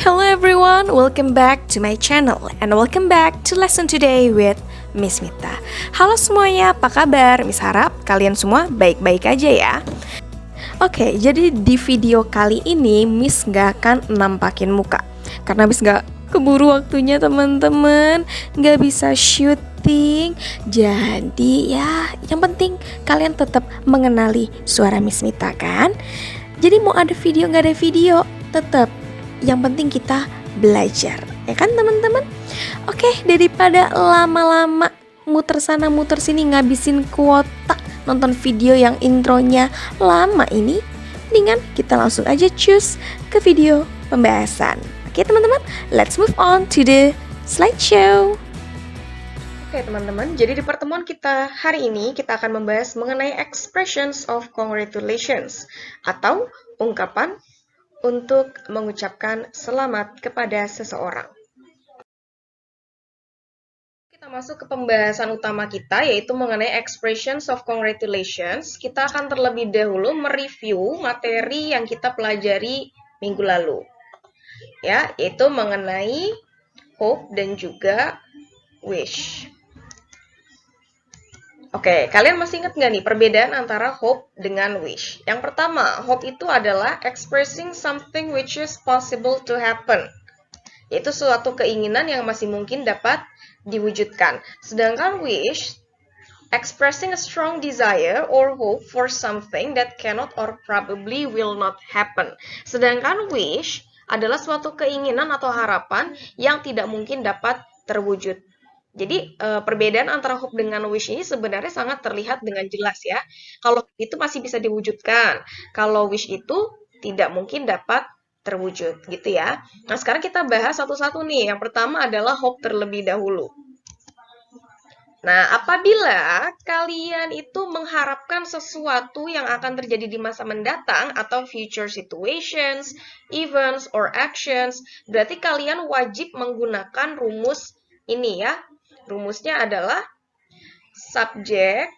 Hello everyone, welcome back to my channel and welcome back to lesson today with Miss Mita. Halo semuanya, apa kabar? Miss harap kalian semua baik-baik aja ya. Oke, jadi di video kali ini Miss gak akan nampakin muka karena Miss gak keburu waktunya teman-teman, gak bisa syuting. Jadi ya, yang penting kalian tetap mengenali suara Miss Mita kan. Jadi mau ada video gak ada video, tetap yang penting kita belajar, ya kan teman-teman? Oke, daripada lama-lama muter sana muter sini ngabisin kuota nonton video yang intronya lama ini, mendingan kita langsung aja choose ke video pembahasan. Oke teman-teman, let's move on to the slideshow. Oke teman-teman, jadi di pertemuan kita hari ini kita akan membahas mengenai expressions of congratulations atau ungkapan untuk mengucapkan selamat kepada seseorang. Kita masuk ke pembahasan utama kita, yaitu mengenai expressions of congratulations. Kita akan terlebih dahulu mereview materi yang kita pelajari minggu lalu, ya, yaitu mengenai hope dan juga wish. Oke, kalian masih ingat nggak nih perbedaan antara hope dengan wish? Yang pertama, hope itu adalah expressing something which is possible to happen, yaitu suatu keinginan yang masih mungkin dapat diwujudkan. Sedangkan wish, expressing a strong desire or hope for something that cannot or probably will not happen. Sedangkan wish adalah suatu keinginan atau harapan yang tidak mungkin dapat terwujud. Jadi perbedaan antara hope dengan wish ini sebenarnya sangat terlihat dengan jelas ya. Kalau itu masih bisa diwujudkan, kalau wish itu tidak mungkin dapat terwujud gitu ya. Nah sekarang kita bahas satu-satu nih. Yang pertama adalah hope terlebih dahulu. Nah apabila kalian itu mengharapkan sesuatu yang akan terjadi di masa mendatang atau future situations, events, or actions, berarti kalian wajib menggunakan rumus ini ya. Rumusnya adalah subjek,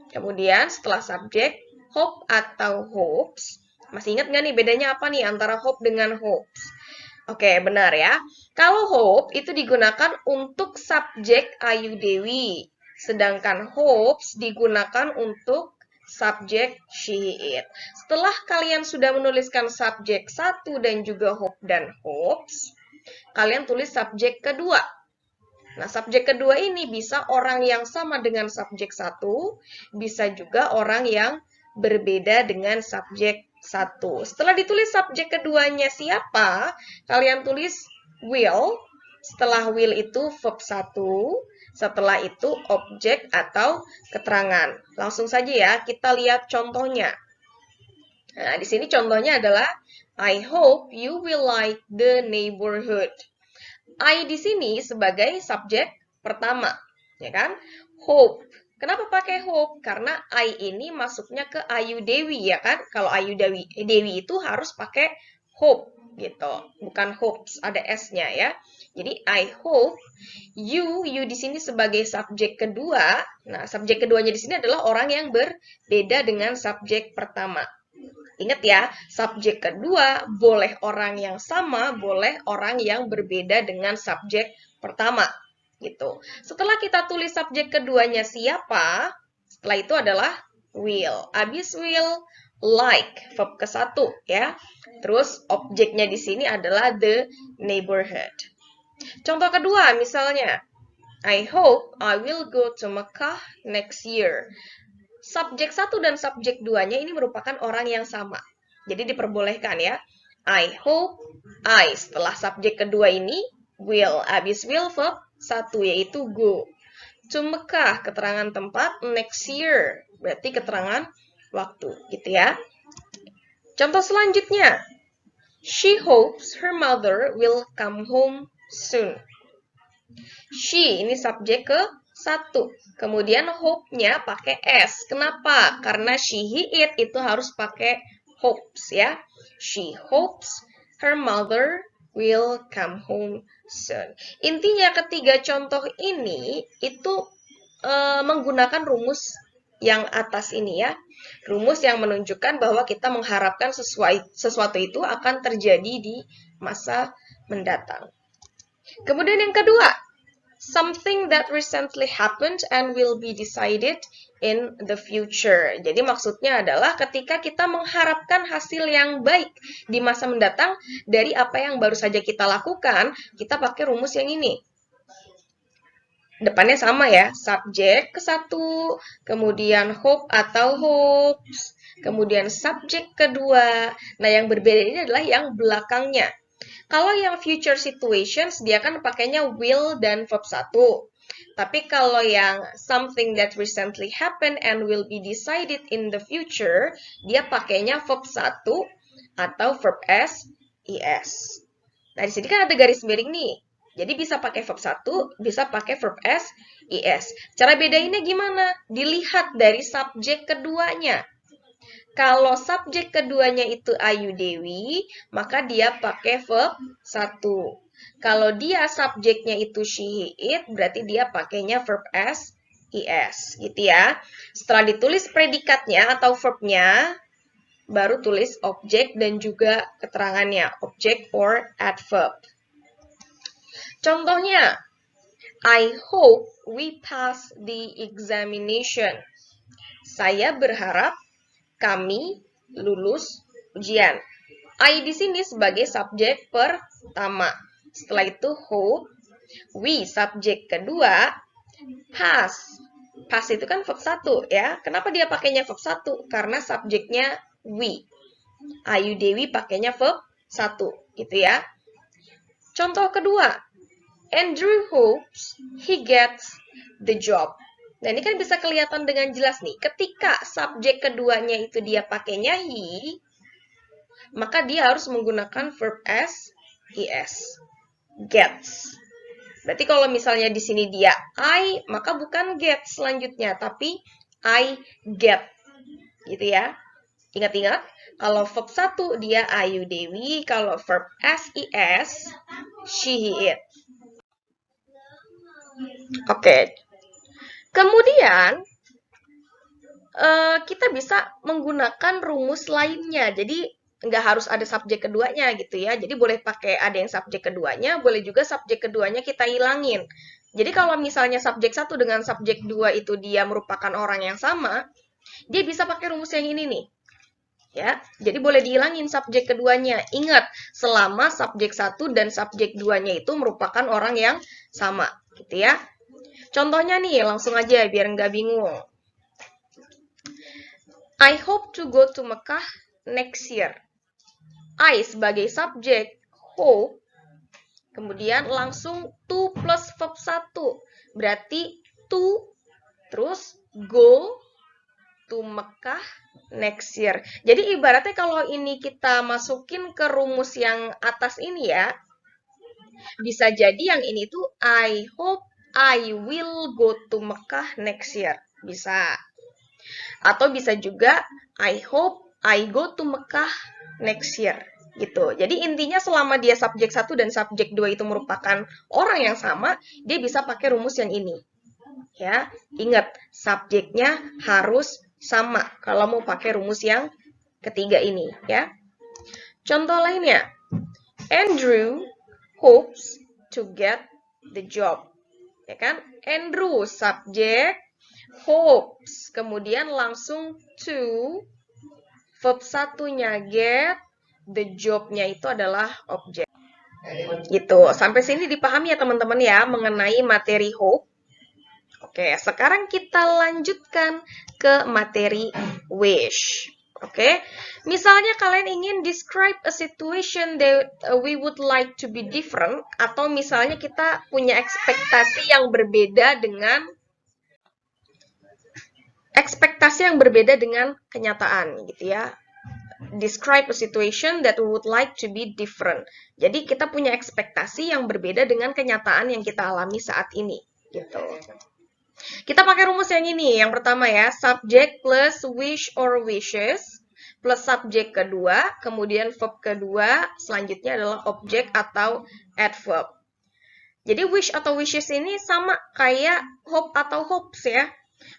kemudian setelah subjek, hope atau hopes. Masih ingat nggak nih bedanya apa nih antara hope dengan hopes? Oke, benar ya. Kalau hope itu digunakan untuk subjek Ayu Dewi, sedangkan hopes digunakan untuk subjek she, it. Setelah kalian sudah menuliskan subjek 1 dan juga hope dan hopes, kalian tulis subjek kedua. Nah, subjek kedua ini bisa orang yang sama dengan subjek 1, bisa juga orang yang berbeda dengan subjek 1. Setelah ditulis subjek keduanya siapa, kalian tulis will. Setelah will itu verb 1, setelah itu objek atau keterangan. Langsung saja ya, kita lihat contohnya. Nah, di sini contohnya adalah I hope you will like the neighborhood. I di sini sebagai subjek pertama, ya kan? Hope. Kenapa pakai hope? Karena I ini masuknya ke Ayu Dewi, ya kan? Kalau Ayu Dewi itu harus pakai hope, gitu. Bukan hopes, ada S-nya ya. Jadi I hope you di sini sebagai subjek kedua. Nah, subjek keduanya di sini adalah orang yang berbeda dengan subjek pertama. Ingat ya, subjek kedua boleh orang yang sama, boleh orang yang berbeda dengan subjek pertama. Gitu. Setelah kita tulis subjek keduanya siapa, setelah itu adalah will. Abis will, like, verb ke-1 ya. Terus objeknya di sini adalah the neighborhood. Contoh kedua misalnya, I hope I will go to Mecca next year. Subjek 1 dan subjek 2-nya ini merupakan orang yang sama. Jadi diperbolehkan ya. I hope, I setelah subjek kedua ini, will. Habis will verb 1 yaitu go. To Mekah, keterangan tempat, next year. Berarti keterangan waktu gitu ya. Contoh selanjutnya. She hopes her mother will come home soon. She ini subjek ke 1. Kemudian hope-nya pakai S. Kenapa? Karena she, he, it itu harus pakai hopes ya. She hopes her mother will come home soon. Intinya ketiga contoh ini itu menggunakan rumus yang atas ini ya. Rumus yang menunjukkan bahwa kita mengharapkan sesuatu itu akan terjadi di masa mendatang. Kemudian yang kedua, something that recently happened and will be decided in the future. Jadi maksudnya adalah ketika kita mengharapkan hasil yang baik di masa mendatang dari apa yang baru saja kita lakukan, kita pakai rumus yang ini. Depannya sama ya, subjek ke satu, kemudian hope atau hopes, kemudian subjek kedua. Nah, yang berbeda ini adalah yang belakangnya. Kalau yang future situations, dia kan pakainya will dan verb 1. Tapi kalau yang something that recently happened and will be decided in the future, dia pakainya verb 1 atau verb s, is. Nah, di sini kan ada garis miring nih. Jadi bisa pakai verb 1, bisa pakai verb s, is. Cara bedainnya gimana? Dilihat dari subjek keduanya. Kalau subjek keduanya itu Ayu Dewi, maka dia pakai verb 1. Kalau dia subjeknya itu she, it, berarti dia pakainya verb s, is. Gitu ya. Setelah ditulis predikatnya atau verbnya, baru tulis objek dan juga keterangannya, objek or adverb. Contohnya, I hope we pass the examination. Saya berharap kami lulus ujian. I di sini sebagai subjek pertama. Setelah itu hope, we subjek kedua, pass. Pass itu kan verb 1 ya. Kenapa dia pakainya verb 1? Karena subjeknya we. Ayu Dewi pakainya verb 1 gitu ya. Contoh kedua, Andrew hopes he gets the job. Nah, ini kan bisa kelihatan dengan jelas nih. Ketika subjek keduanya itu dia pakainya he, maka dia harus menggunakan verb s, is. Gets. Berarti kalau misalnya di sini dia I, maka bukan get selanjutnya, tapi I get. Gitu ya. Ingat-ingat, kalau verb 1 dia Ayu Dewi, kalau verb s, is, she, he, it. Oke. Kemudian, kita bisa menggunakan rumus lainnya. Jadi, nggak harus ada subjek keduanya gitu ya. Jadi, boleh pakai ada yang subjek keduanya, boleh juga subjek keduanya kita hilangin. Jadi, kalau misalnya subjek 1 dengan subjek 2 itu dia merupakan orang yang sama, dia bisa pakai rumus yang ini nih. Ya, jadi boleh dihilangin subjek keduanya. Ingat, selama subjek 1 dan subjek 2-nya itu merupakan orang yang sama, gitu ya. Contohnya nih, langsung aja biar nggak bingung. I hope to go to Mekah next year. I sebagai subjek, hope, kemudian langsung to plus verb 1. Berarti to, terus go to Mekah next year. Jadi ibaratnya kalau ini kita masukin ke rumus yang atas ini ya, bisa jadi yang ini tuh I hope I will go to Mekah next year. Bisa. Atau bisa juga I hope I go to Mekah next year. Gitu. Jadi intinya selama dia subjek 1 dan subjek 2 itu merupakan orang yang sama, dia bisa pakai rumus yang ini. Ya, ingat subjeknya harus sama kalau mau pakai rumus yang ketiga ini ya. Contoh lainnya, Andrew hopes to get the job. Ya kan? Andrew subjek, hopes, kemudian langsung to, verb 1-nya get, the job-nya itu adalah objek. Gitu. Sampai sini dipahami ya teman-teman ya mengenai materi hope. Oke, sekarang kita lanjutkan ke materi wish. Oke, misalnya kalian ingin describe a situation that we would like to be different, atau misalnya kita punya ekspektasi yang berbeda dengan kenyataan, gitu ya. Describe a situation that we would like to be different. Jadi kita punya ekspektasi yang berbeda dengan kenyataan yang kita alami saat ini, gitu. Kita pakai rumus yang ini. Yang pertama ya, subject plus wish or wishes plus subjek kedua, kemudian verb kedua, selanjutnya adalah objek atau adverb. Jadi wish atau wishes ini sama kayak hope atau hopes ya.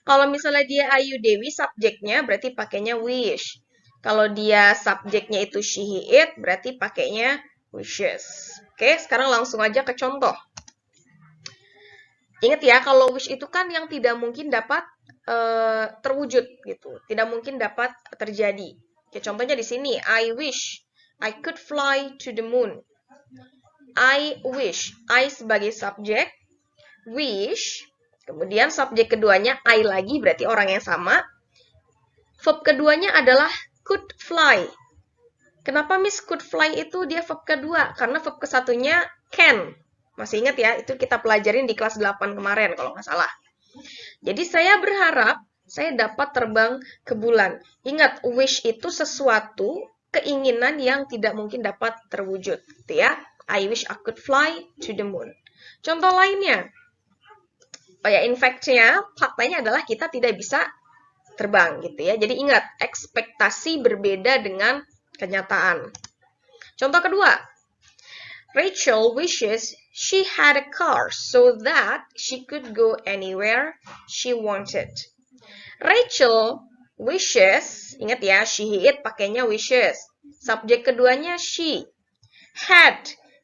Kalau misalnya dia Ayu Dewi, subjeknya berarti pakainya wish. Kalau dia subjeknya itu she, he, it, berarti pakainya wishes. Oke, sekarang langsung aja ke contoh. Ingat ya, kalau wish itu kan yang tidak mungkin dapat terwujud gitu, tidak mungkin dapat terjadi. Oke, contohnya di sini, I wish I could fly to the moon. I wish, I sebagai subjek, wish, kemudian subjek keduanya I lagi, berarti orang yang sama. Verb keduanya adalah could fly. Kenapa Miss could fly itu dia verb kedua? Karena verb kesatunya can. Masih ingat ya, itu kita pelajarin di kelas 8 kemarin kalau nggak salah. Jadi saya berharap saya dapat terbang ke bulan. Ingat, wish itu sesuatu keinginan yang tidak mungkin dapat terwujud. Gitu ya. I wish I could fly to the moon. Contoh lainnya. Oh ya, in fact-nya, faktanya adalah kita tidak bisa terbang gitu ya. Jadi ingat, ekspektasi berbeda dengan kenyataan. Contoh kedua, Rachel wishes she had a car so that she could go anywhere she wanted. Rachel wishes, ingat ya, she, he, it pakainya wishes. Subjek keduanya she. Had.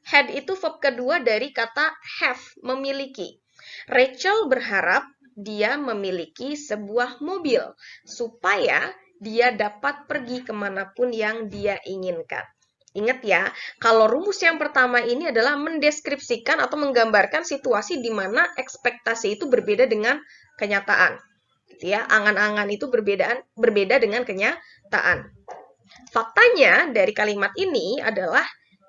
Had itu verb kedua dari kata have, memiliki. Rachel berharap dia memiliki sebuah mobil supaya dia dapat pergi kemanapun yang dia inginkan. Ingat ya, kalau rumus yang pertama ini adalah mendeskripsikan atau menggambarkan situasi di mana ekspektasi itu berbeda dengan kenyataan. Gitu ya, angan-angan itu berbeda dengan kenyataan. Faktanya dari kalimat ini adalah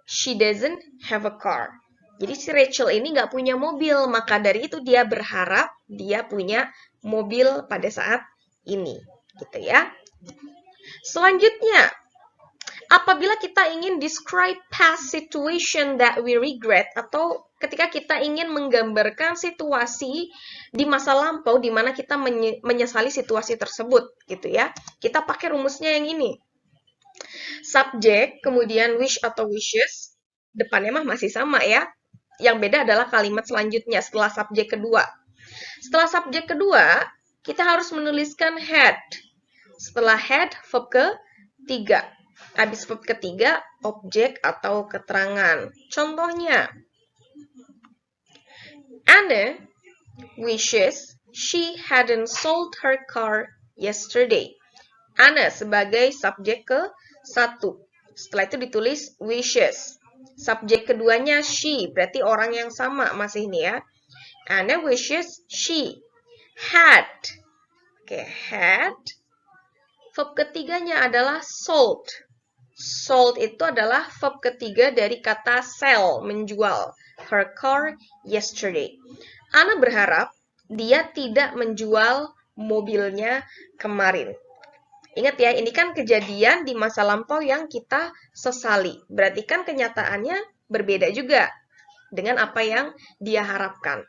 she doesn't have a car. Jadi si Rachel ini nggak punya mobil, maka dari itu dia berharap dia punya mobil pada saat ini. Gitu ya. Selanjutnya, apabila kita ingin describe past situation that we regret, atau ketika kita ingin menggambarkan situasi di masa lampau di mana kita menyesali situasi tersebut, gitu ya. Kita pakai rumusnya yang ini. Subjek, kemudian wish atau wishes, depannya mah masih sama ya. Yang beda adalah kalimat selanjutnya setelah subjek kedua. Setelah subjek kedua, kita harus menuliskan had. Setelah had, verb ketiga. Habis verb ketiga, objek atau keterangan. Contohnya, Anna wishes she hadn't sold her car yesterday. Anna sebagai subjek ke-1. Setelah itu ditulis wishes. Subjek keduanya she, berarti orang yang sama masih ini ya. Anna wishes she had. Oke, had. Verb ketiganya adalah sold. Sold itu adalah verb ketiga dari kata sell, menjual. Her car yesterday. Anna berharap dia tidak menjual mobilnya kemarin. Ingat ya, ini kan kejadian di masa lampau yang kita sesali. Berarti kan kenyataannya berbeda juga dengan apa yang dia harapkan.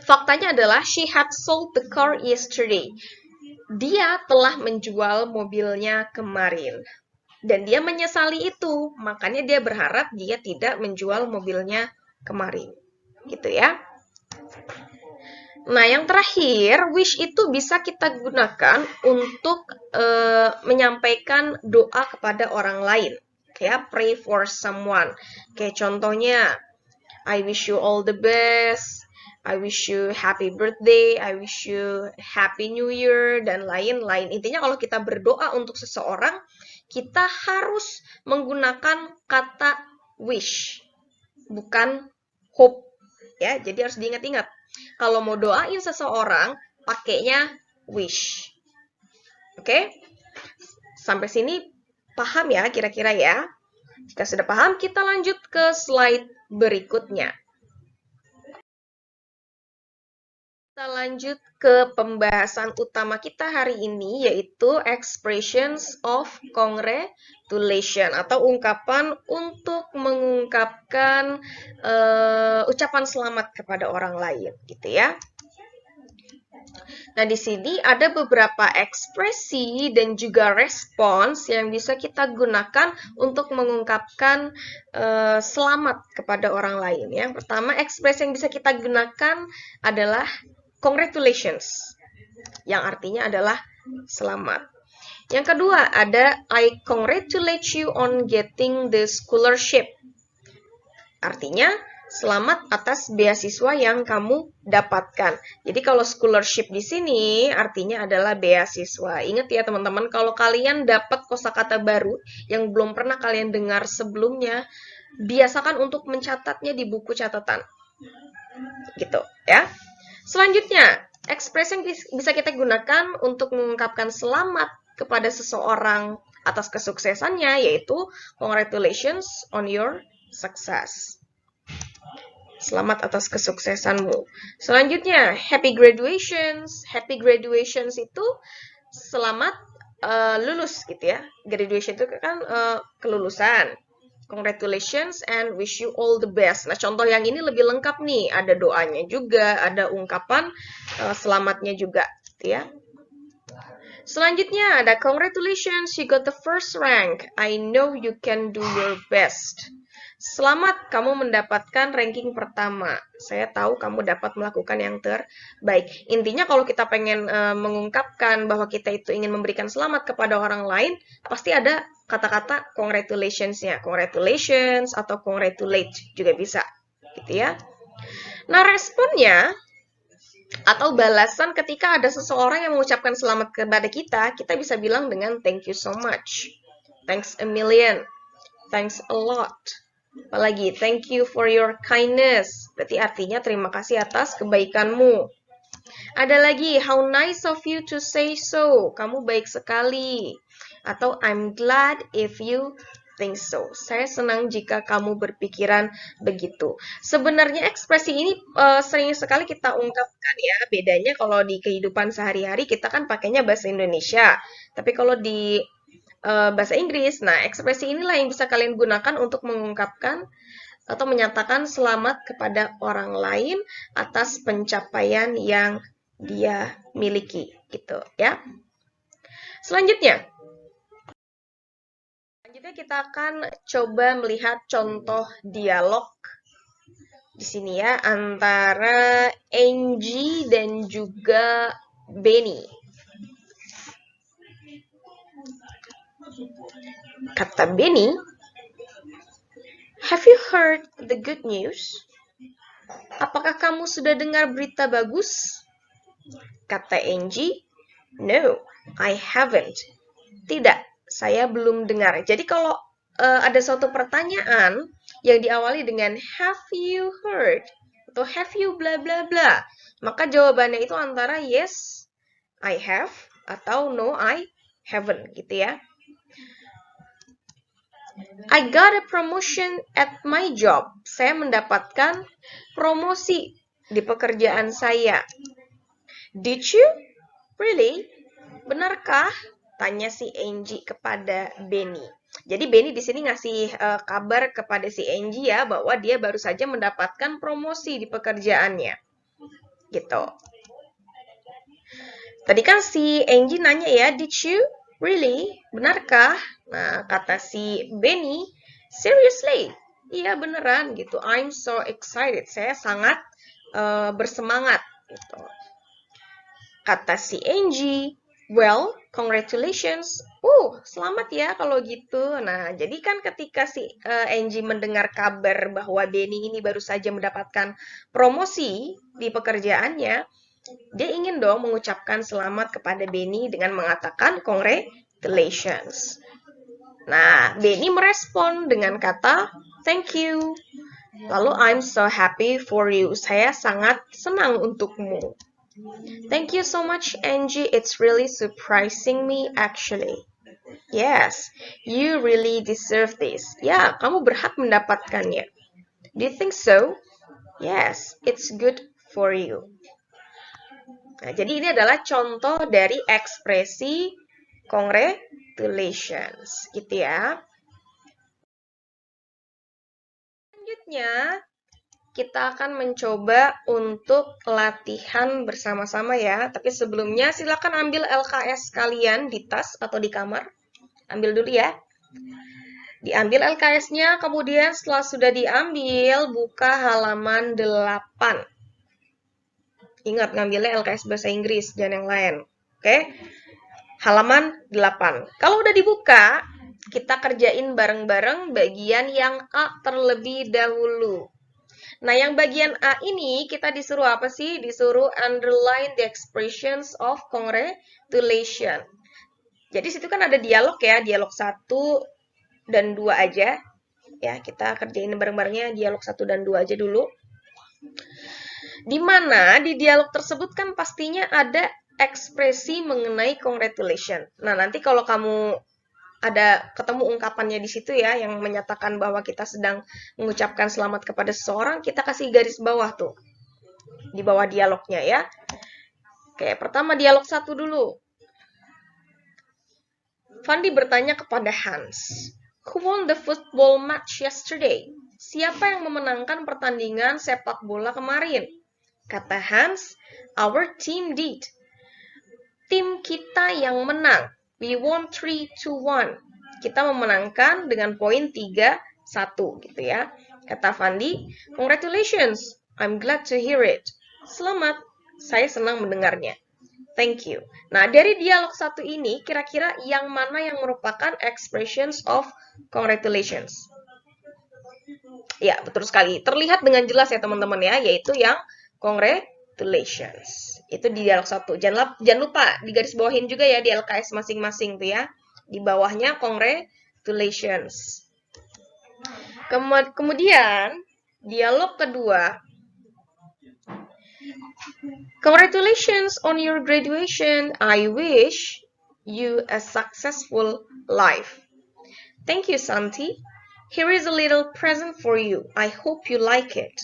Faktanya adalah she had sold the car yesterday. Dia telah menjual mobilnya kemarin. Dan dia menyesali itu, makanya dia berharap dia tidak menjual mobilnya kemarin. Gitu ya. Nah, yang terakhir, wish itu bisa kita gunakan untuk menyampaikan doa kepada orang lain. Kayak pray for someone. Kayak contohnya, I wish you all the best, I wish you happy birthday, I wish you happy new year, dan lain-lain. Intinya kalau kita berdoa untuk seseorang, kita harus menggunakan kata wish, bukan hope. Ya, jadi harus diingat-ingat. Kalau mau doain seseorang, pakainya wish. Oke? Sampai sini paham ya kira-kira ya? Jika sudah paham, kita lanjut ke slide berikutnya. Kita lanjut ke pembahasan utama kita hari ini, yaitu expressions of congratulation atau ungkapan untuk mengungkapkan ucapan selamat kepada orang lain, gitu ya. Nah, di sini ada beberapa ekspresi dan juga respons yang bisa kita gunakan untuk mengungkapkan selamat kepada orang lain. Yang pertama, ekspresi yang bisa kita gunakan adalah congratulations. yang artinya adalah selamat. Yang kedua ada I congratulate you on getting the scholarship. Artinya selamat atas beasiswa yang kamu dapatkan. Jadi kalau scholarship di sini artinya adalah beasiswa. Ingat ya teman-teman, kalau kalian dapat kosakata baru yang belum pernah kalian dengar sebelumnya, biasakan untuk mencatatnya di buku catatan. Gitu ya. Selanjutnya, ekspresi yang bisa kita gunakan untuk mengungkapkan selamat kepada seseorang atas kesuksesannya yaitu congratulations on your success. Selamat atas kesuksesanmu. Selanjutnya, happy graduations. Happy graduations itu selamat lulus gitu ya. Graduation itu kan kelulusan. Congratulations and wish you all the best. Nah, contoh yang ini lebih lengkap nih. Ada doanya juga, ada ungkapan selamatnya juga gitu ya. Selanjutnya ada congratulations, you got the first rank. I know you can do your best. Selamat, kamu mendapatkan ranking pertama. Saya tahu kamu dapat melakukan yang terbaik. Intinya kalau kita pengen mengungkapkan bahwa kita itu ingin memberikan selamat kepada orang lain, pasti ada kata-kata congratulations-nya. Congratulations atau congratulate juga bisa, gitu ya. Nah, responnya atau balasan ketika ada seseorang yang mengucapkan selamat kepada kita, kita bisa bilang dengan thank you so much. Thanks a million. Thanks a lot. Apalagi, thank you for your kindness. Berarti artinya terima kasih atas kebaikanmu. Ada lagi, how nice of you to say so. Kamu baik sekali. Atau I'm glad if you think so. Saya senang jika kamu berpikiran begitu. Sebenarnya ekspresi ini sering sekali kita ungkapkan ya. Bedanya kalau di kehidupan sehari-hari kita kan pakainya bahasa Indonesia. Tapi kalau di bahasa Inggris. Nah, ekspresi inilah yang bisa kalian gunakan untuk mengungkapkan atau menyatakan selamat kepada orang lain atas pencapaian yang dia miliki, gitu ya. Selanjutnya kita akan coba melihat contoh dialog di sini ya antara Angie dan juga Benny. Kata Benny, have you heard the good news? Apakah kamu sudah dengar berita bagus? Kata Angie, no, I haven't. Tidak, saya belum dengar. Jadi kalau ada suatu pertanyaan yang diawali dengan have you heard atau have you bla bla bla, maka jawabannya itu antara yes, I have atau no, I haven't gitu ya. I got a promotion at my job. Saya mendapatkan promosi di pekerjaan saya. Did you? Really? Benarkah? Tanya si Angie kepada Benny. Jadi Benny di sini ngasih kabar kepada si Angie ya bahwa dia baru saja mendapatkan promosi di pekerjaannya. Gitu. Tadi kan si Angie nanya ya, did you? Really? Benarkah? Nah, kata si Benny, seriously? Iya beneran gitu. I'm so excited. Saya sangat bersemangat gitu. Kata si Angie, well, congratulations. Selamat ya kalau gitu. Nah, jadi kan ketika si Angie mendengar kabar bahwa Benny ini baru saja mendapatkan promosi di pekerjaannya, dia ingin dong mengucapkan selamat kepada Benny dengan mengatakan congratulations. Nah, Benny merespon dengan kata thank you. Lalu I'm so happy for you. Saya sangat senang untukmu. Thank you so much, Angie. It's really surprising me actually. Yes, you really deserve this. Ya, kamu berhak mendapatkannya. Do you think so? Yes, it's good for you. Nah, jadi ini adalah contoh dari ekspresi congratulations, gitu ya. Selanjutnya, kita akan mencoba untuk latihan bersama-sama ya. Tapi sebelumnya silakan ambil LKS kalian di tas atau di kamar. Ambil dulu ya. Diambil LKS-nya, kemudian setelah sudah diambil, buka halaman 8. Ingat, ngambilnya LKS Bahasa Inggris, jangan yang lain. Oke? Halaman 8. Kalau udah dibuka, kita kerjain bareng-bareng bagian yang A terlebih dahulu. Nah, yang bagian A ini kita disuruh apa sih? Disuruh underline the expressions of congratulation. Jadi situ kan ada dialog ya, dialog 1 dan 2 aja. Ya, kita kerjain bareng-barengnya dialog 1 dan 2 aja dulu. Di mana di dialog tersebut kan pastinya ada ekspresi mengenai congratulation. Nah, nanti kalau kamu ada ketemu ungkapannya di situ ya, yang menyatakan bahwa kita sedang mengucapkan selamat kepada seseorang, kita kasih garis bawah tuh. Di bawah dialognya ya. Oke, pertama dialog 1 dulu. Fandi bertanya kepada Hans, "Who won the football match yesterday?" Siapa yang memenangkan pertandingan sepak bola kemarin? Kata Hans, "Our team did." Tim kita yang menang. We won 3-1. Kita memenangkan dengan poin 3-1 gitu ya. Kata Fandi, "Congratulations. I'm glad to hear it." Selamat, saya senang mendengarnya. Thank you. Nah, dari dialog 1 ini, kira-kira yang mana yang merupakan expressions of congratulations? Ya, betul sekali. Terlihat dengan jelas ya teman-teman ya, yaitu yang congratulations. Itu di dialog 1. Jangan lupa digaris bawahin juga ya di LKS masing-masing tuh ya. Di bawahnya congratulations. Kemudian dialog kedua. Congratulations on your graduation. I wish you a successful life. Thank you, Santi. Here is a little present for you. I hope you like it.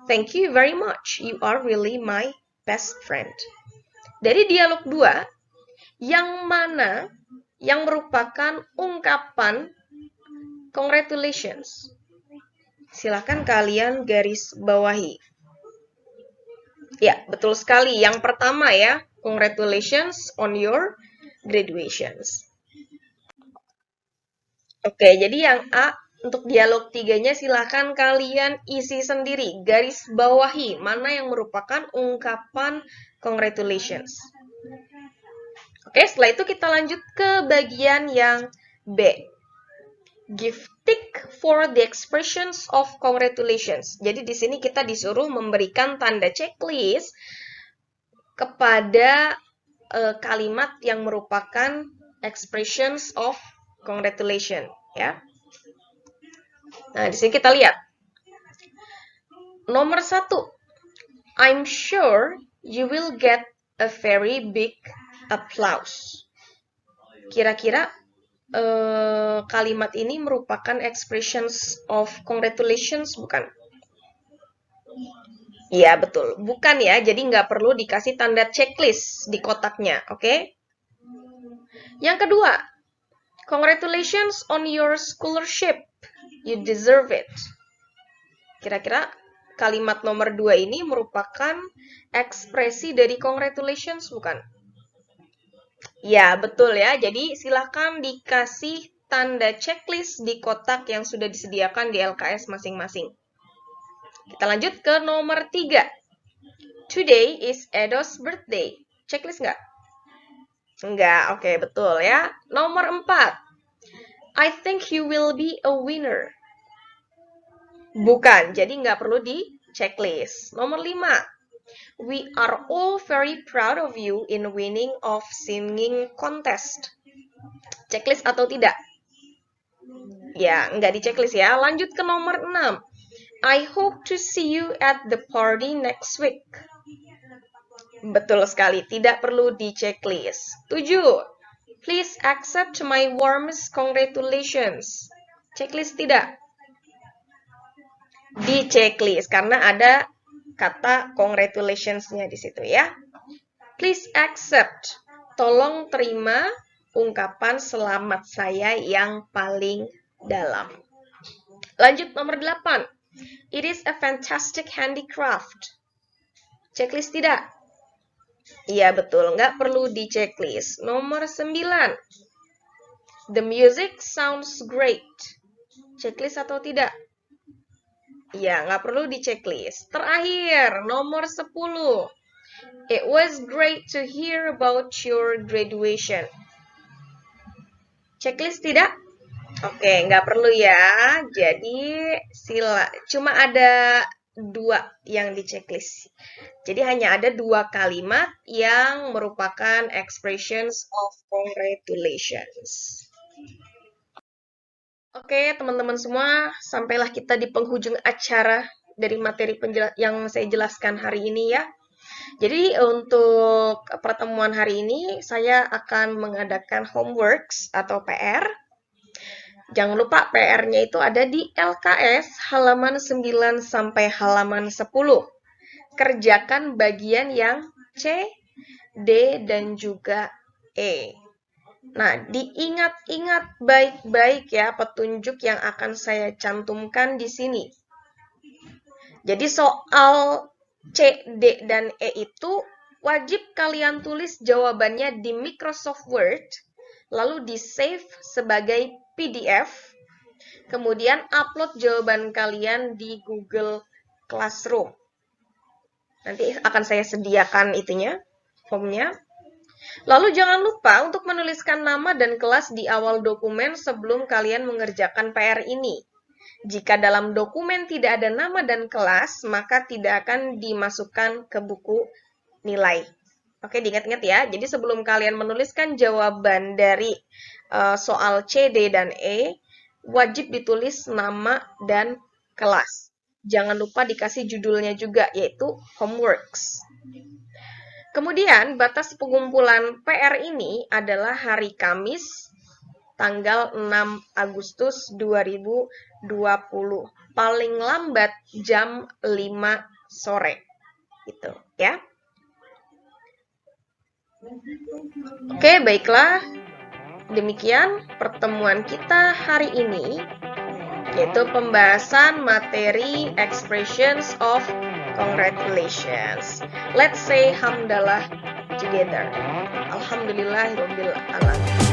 Thank you very much. You are really my best friend. Dari dialog 2, yang mana yang merupakan ungkapan congratulations? Silahkan kalian garis bawahi. Ya, betul sekali. Yang pertama ya, congratulations on your graduations. Oke, jadi yang A untuk dialog 3-nya silahkan kalian isi sendiri, garis bawahi mana yang merupakan ungkapan congratulations. Oke, setelah itu kita lanjut ke bagian yang B. Give tick for the expressions of congratulations. Jadi di sini kita disuruh memberikan tanda checklist kepada kalimat yang merupakan expressions of congratulation, ya. Nah, di sini kita lihat. Nomor 1. I'm sure you will get a very big applause. Kira-kira kalimat ini merupakan expressions of congratulations, bukan? Ya, betul. Bukan ya, jadi nggak perlu dikasih tanda checklist di kotaknya, oke? Yang kedua, congratulations on your scholarship. You deserve it. Kira-kira kalimat nomor 2 ini merupakan ekspresi dari congratulations, bukan? Ya, betul ya. Jadi, silahkan dikasih tanda checklist di kotak yang sudah disediakan di LKS masing-masing. Kita lanjut ke nomor 3. Today is Edo's birthday. Checklist nggak? Enggak, oke, betul ya. Nomor 4. I think you will be a winner. Bukan, jadi nggak perlu di checklist. Nomor 5. We are all very proud of you in winning of singing contest. Checklist atau tidak? Ya, nggak di checklist ya. Lanjut ke nomor 6. I hope to see you at the party next week. Betul sekali, tidak perlu di checklist. 7. Please accept my warmest congratulations. Checklist tidak? Di checklist, karena ada kata congratulations-nya di situ ya. Please accept. Tolong terima ungkapan selamat saya yang paling dalam. Lanjut nomor 8. It is a fantastic handicraft. Checklist tidak? Iya, betul. Nggak perlu di checklist. Nomor 9. The music sounds great. Checklist atau tidak? Iya, nggak perlu di checklist. Terakhir, nomor 10. It was great to hear about your graduation. Checklist tidak? Oke, nggak perlu ya. Jadi cuma ada 2 yang di checklist. Jadi hanya ada 2 kalimat yang merupakan expressions of congratulations. Oke, teman-teman semua, sampailah kita di penghujung acara dari materi yang saya jelaskan hari ini ya. Jadi untuk pertemuan hari ini saya akan mengadakan homeworks atau PR. Jangan lupa PR-nya itu ada di LKS halaman 9 sampai halaman 10. Kerjakan bagian yang C, D, dan juga E. Nah, diingat-ingat baik-baik ya petunjuk yang akan saya cantumkan di sini. Jadi soal C, D, dan E itu wajib kalian tulis jawabannya di Microsoft Word, lalu di-save sebagai PDF, kemudian upload jawaban kalian di Google Classroom. Nanti akan saya sediakan itunya, formnya. Lalu jangan lupa untuk menuliskan nama dan kelas di awal dokumen sebelum kalian mengerjakan PR ini. Jika dalam dokumen tidak ada nama dan kelas, maka tidak akan dimasukkan ke buku nilai. Oke, diingat-ingat ya. Jadi sebelum kalian menuliskan jawaban dari soal C, D, dan E, wajib ditulis nama dan kelas. Jangan lupa dikasih judulnya juga, yaitu homeworks. Kemudian, batas pengumpulan PR ini adalah hari Kamis, tanggal 6 Agustus 2020. Paling lambat jam 5 sore. Gitu, ya. Oke, baiklah. Demikian pertemuan kita hari ini, yaitu pembahasan materi expressions of congratulations. Let's say hamdalah together. Alhamdulillahirabbil alamin.